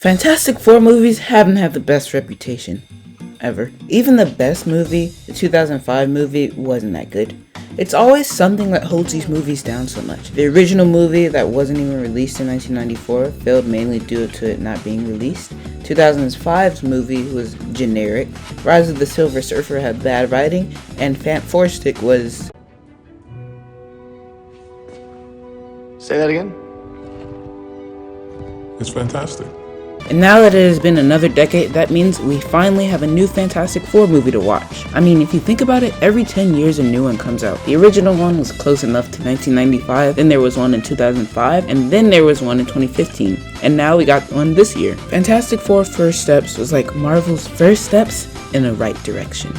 Fantastic Four movies haven't had the best reputation ever. Even the best movie, the 2005 movie, wasn't that good. It's always something that holds these movies down so much. The original movie that wasn't even released in 1994 failed mainly due to it not being released. 2005's movie was generic. Rise of the Silver Surfer had bad writing, and Four Stick was... Say that again? It's fantastic. And now that it has been another decade, that means we finally have a new Fantastic Four movie to watch. I mean, if you think about it, every 10 years a new one comes out. The original one was close enough to 1995, then there was one in 2005, and then there was one in 2015. And now we got one this year. Fantastic Four First Steps was like Marvel's first steps in the right direction.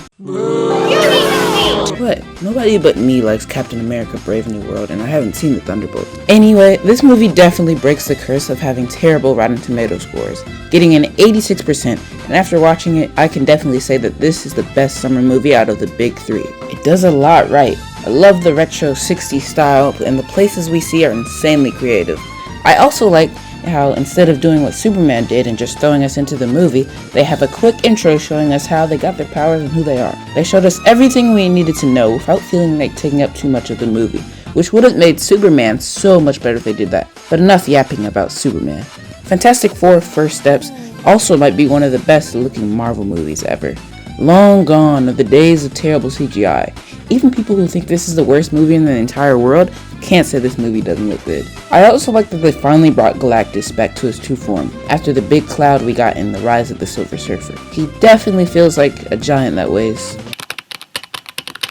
But nobody but me likes Captain America Brave New World, and I haven't seen the Thunderbolt. Anyway, this movie definitely breaks the curse of having terrible Rotten Tomato scores, getting an 86%, and after watching it, I can definitely say that this is the best summer movie out of the big three. It does a lot right. I love the retro 60s style, and the places we see are insanely creative. I also like how instead of doing what Superman did and just throwing us into the movie, they have a quick intro showing us how they got their powers and who they are. They showed us everything we needed to know without feeling like taking up too much of the movie, which would have made Superman so much better if they did that. But enough yapping about Superman. Fantastic Four First Steps also might be one of the best looking Marvel movies ever. Long gone are the days of terrible CGI. Even people who think this is the worst movie in the entire world can't say this movie doesn't look good. I also like that they finally brought Galactus back to his true form after the big cloud we got in the Rise of the Silver Surfer. He definitely feels like a giant that weighs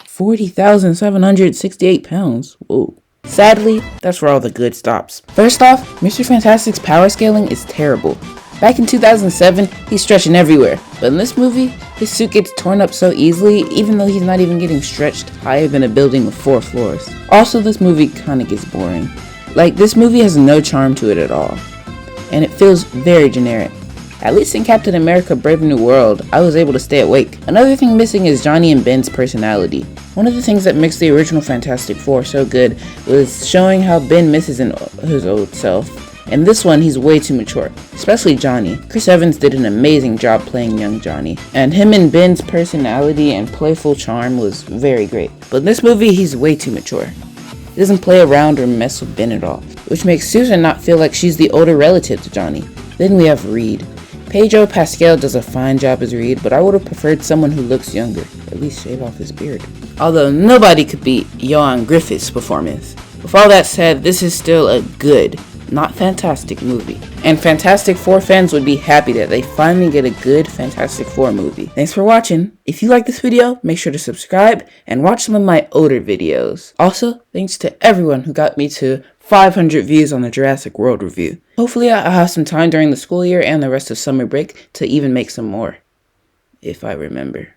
40,768 pounds. Whoa. Sadly, that's where all the good stops. First off, Mr. Fantastic's power scaling is terrible. Back in 2007, he's stretching everywhere, but in this movie, his suit gets torn up so easily, even though he's not even getting stretched higher than a building with 4 floors. Also, this movie kinda gets boring. Like, this movie has no charm to it at all, and it feels very generic. At least in Captain America Brave New World, I was able to stay awake. Another thing missing is Johnny and Ben's personality. One of the things that makes the original Fantastic Four so good was showing how Ben misses his old self. In this one, he's way too mature, especially Johnny. Chris Evans did an amazing job playing young Johnny, and him and Ben's personality and playful charm was very great. But in this movie, he's way too mature. He doesn't play around or mess with Ben at all, which makes Susan not feel like she's the older relative to Johnny. Then we have Reed. Pedro Pascal does a fine job as Reed, but I would have preferred someone who looks younger, at least shave off his beard. Although nobody could beat Ioan Gruffudd's performance. With all that said, this is still a good, not fantastic movie. And Fantastic Four fans would be happy that they finally get a good Fantastic Four movie. Thanks for watching. If you like this video, make sure to subscribe and watch some of my older videos. Also, thanks to everyone who got me to 500 views on the Jurassic World review. Hopefully I'll have some time during the school year and the rest of summer break to even make some more. If I remember.